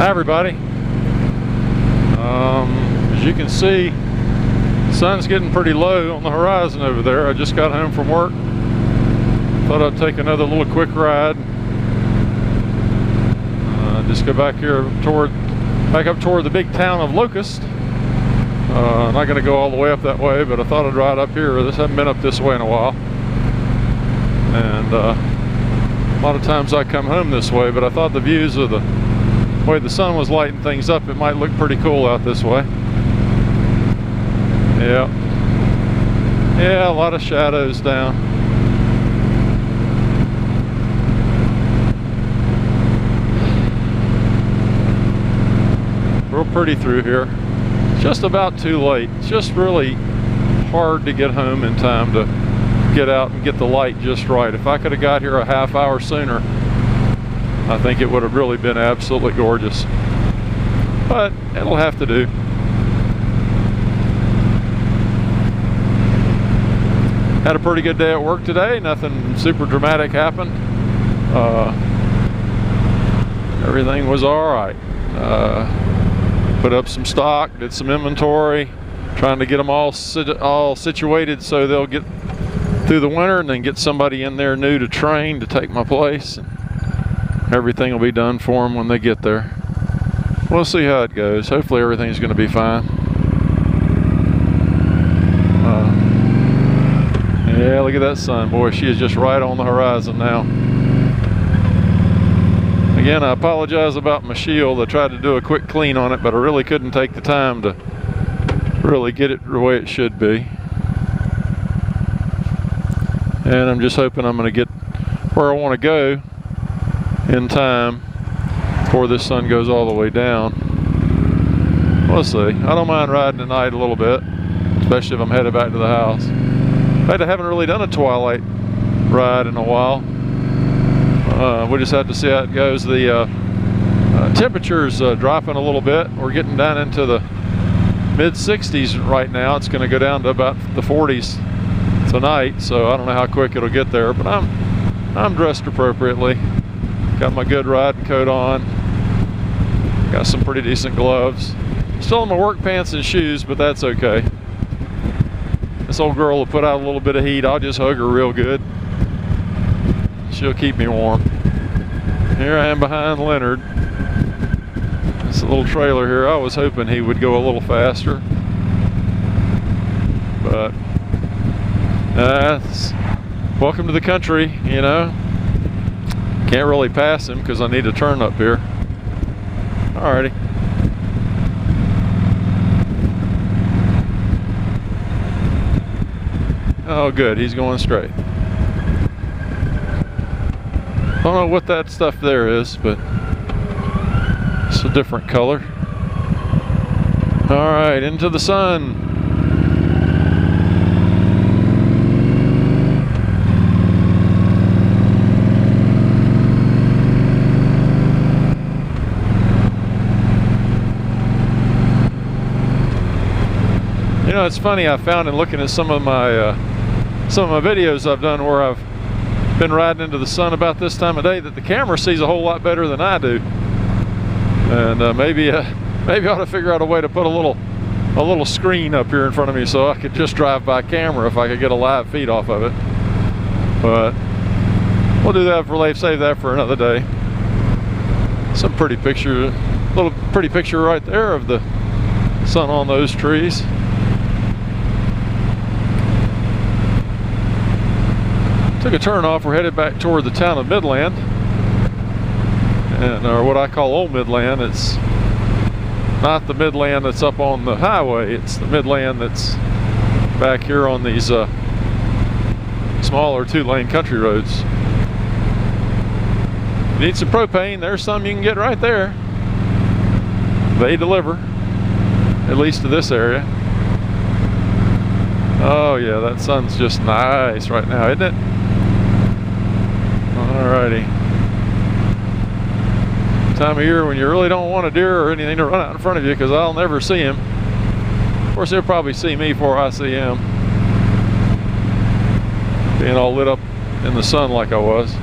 Hi everybody. As you can see, the sun's getting pretty low on the horizon over there. I just got home from work. Thought I'd take another little quick ride. Just go back here back up toward the big town of Locust. Not going to go all the way up that way, but I thought I'd ride up here. This hasn't been up this way in a while. And a lot of times I come home this way, but I thought the views of the way the sun was lighting things up, it might look pretty cool out this way. Yeah, a lot of shadows down. Real pretty through here. Just about too late. It's just really hard to get home in time to get out and get the light just right. If I could have got here a half hour sooner, I think it would have really been absolutely gorgeous. But it'll have to do. Had a pretty good day at work today. Nothing super dramatic happened. Everything was all right. Put up some stock, did some inventory, trying to get them all situated so they'll get through the winter, and then get somebody in there new to train to take my place. Everything will be done for them when they get there. We'll see how it goes. Hopefully everything's going to be fine. Yeah, look at that sun. Boy, she is just right on the horizon now. Again, I apologize about my shield. I tried to do a quick clean on it, but I really couldn't take the time to really get it the way it should be. And I'm just hoping I'm going to get where I want to go in time before this sun goes all the way down. We'll see. I don't mind riding at night a little bit, especially if I'm headed back to the house. In fact, I haven't really done a twilight ride in a while. We just have to see how it goes. The temperature's dropping a little bit. We're getting down into the mid-60s right now. It's going to go down to about the 40s tonight, so I don't know how quick it'll get there, but I'm dressed appropriately. Got my good riding coat on. Got some pretty decent gloves. Still in my work pants and shoes, but that's okay. This old girl will put out a little bit of heat. I'll just hug her real good. She'll keep me warm. Here I am behind Leonard. It's a little trailer here. I was hoping he would go a little faster, but welcome to the country, you know. Can't really pass him because I need to turn up here. Alrighty. Oh good, he's going straight. I don't know what that stuff there is, but it's a different color. Alright, into the sun. You know, it's funny, I found in looking at some of my videos I've done where I've been riding into the sun about this time of day, that the camera sees a whole lot better than I do. And maybe I ought to figure out a way to put a little screen up here in front of me so I could just drive by camera if I could get a live feed off of it. But we'll do that save that for another day. Some pretty picture, little pretty picture right there of the sun on those trees. Took a turn off. We're headed back toward the town of Midland, or what I call Old Midland. It's not the Midland that's up on the highway. It's the Midland that's back here on these smaller 2-lane country roads. If you need some propane, there's some you can get right there. They deliver, at least to this area. Oh yeah, that sun's just nice right now, isn't it? Alrighty. Time of year when you really don't want a deer or anything to run out in front of you, because I'll never see him. Of course, he'll probably see me before I see him. Being all lit up in the sun like I was.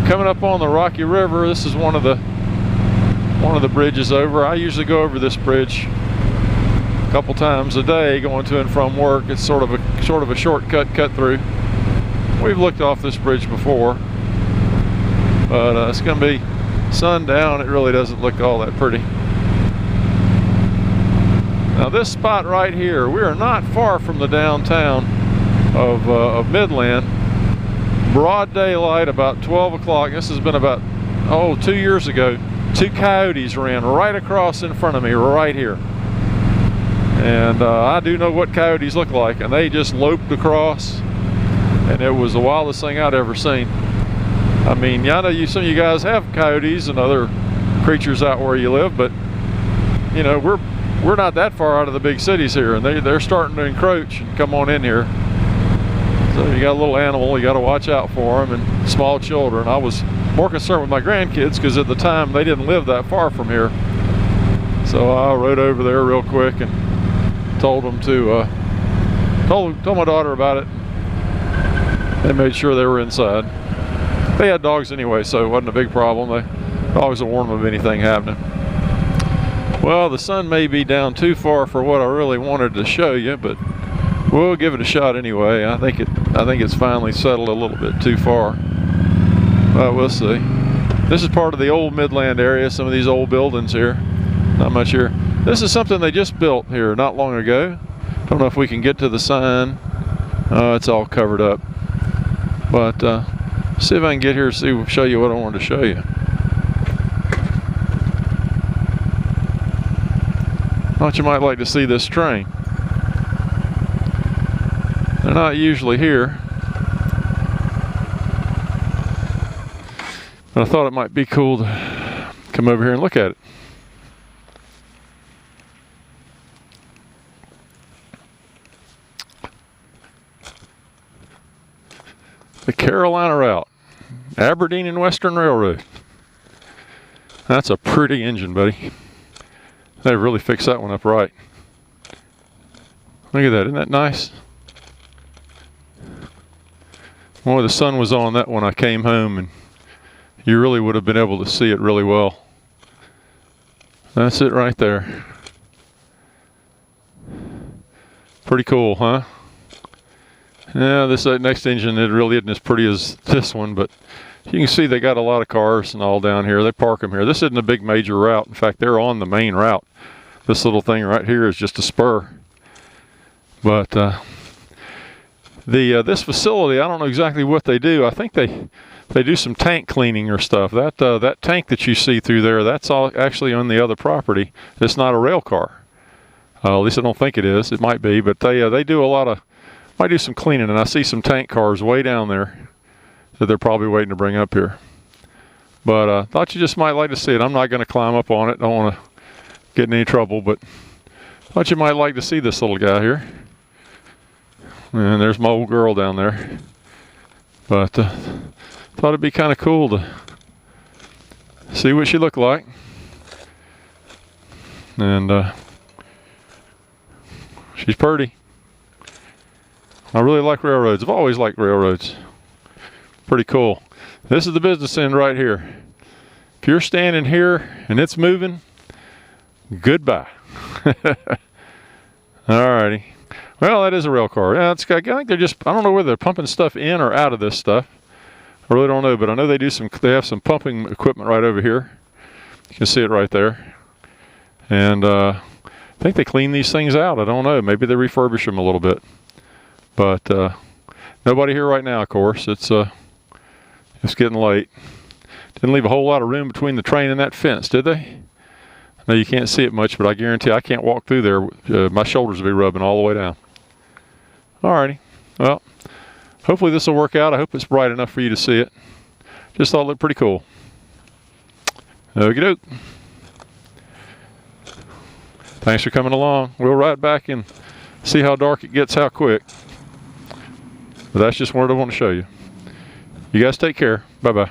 coming up on the Rocky River. This is one of the bridges over. I usually go over this bridge a couple times a day going to and from work. It's sort of a shortcut cut through. We've looked off this bridge before, but it's going to be sundown. It really doesn't look all that pretty. Now this spot right here, we are not far from the downtown of Midland. Broad daylight, about 12 o'clock. This has been about 2 years ago. 2 coyotes ran right across in front of me right here, and I do know what coyotes look like, and they just loped across, and it was the wildest thing I'd ever seen. I mean, I know some of you guys have coyotes and other creatures out where you live, but you know, we're not that far out of the big cities here, and they're starting to encroach and come on in here. So you got a little animal, you got to watch out for them, and small children. I was more concerned with my grandkids because at the time they didn't live that far from here. So I rode over there real quick and told them to told my daughter about it. They made sure they were inside. They had dogs anyway, so it wasn't a big problem. The dogs will warn them of anything happening. Well, the sun may be down too far for what I really wanted to show you, but we'll give it a shot anyway. I think it's finally settled a little bit too far, but we'll see. This is part of the old Midland area. Some of these old buildings here. Not much here. This is something they just built here not long ago. Don't know if we can get to the sign. It's all covered up. But see if I can get here and show you what I wanted to show you. Thought you might like to see this train. They're not usually here, but I thought it might be cool to come over here and look at it. The Carolina Route, Aberdeen and Western Railroad. That's a pretty engine, buddy. They really fixed that one up right. Look at that, isn't that nice? Boy, the sun was on that when I came home, and you really would have been able to see it really well. That's it right there. Pretty cool, huh? Yeah, this next engine, it really isn't as pretty as this one, but you can see they got a lot of cars and all down here. They park them here. This isn't a big major route. In fact, they're on the main route. This little thing right here is just a spur. But this facility, I don't know exactly what they do. I think they do some tank cleaning or stuff. That tank that you see through there, that's all actually on the other property. It's not a rail car. At least I don't think it is. It might be, but they do a lot of, might do some cleaning, and I see some tank cars way down there that they're probably waiting to bring up here. But thought you just might like to see it. I'm not going to climb up on it. Don't want to get in any trouble, but thought you might like to see this little guy here. And there's my old girl down there. But thought it'd be kind of cool to see what she looked like. And she's pretty. I really like railroads. I've always liked railroads. Pretty cool. This is the business end right here. If you're standing here and it's moving, goodbye. Alrighty. Well, that is a rail car. Yeah, I think they're just, I don't know whether they're pumping stuff in or out of this stuff. I really don't know, but I know they have some pumping equipment right over here. You can see it right there. And I think they clean these things out. I don't know. Maybe they refurbish them a little bit. But nobody here right now, of course. It's getting late. Didn't leave a whole lot of room between the train and that fence, did they? I know you can't see it much, but I guarantee I can't walk through there. My shoulders will be rubbing all the way down. Alrighty. Well, hopefully this will work out. I hope it's bright enough for you to see it. Just thought it looked pretty cool. Okie doke. Thanks for coming along. We'll ride back and see how dark it gets, how quick. But that's just what I want to show you. You guys take care. Bye-bye.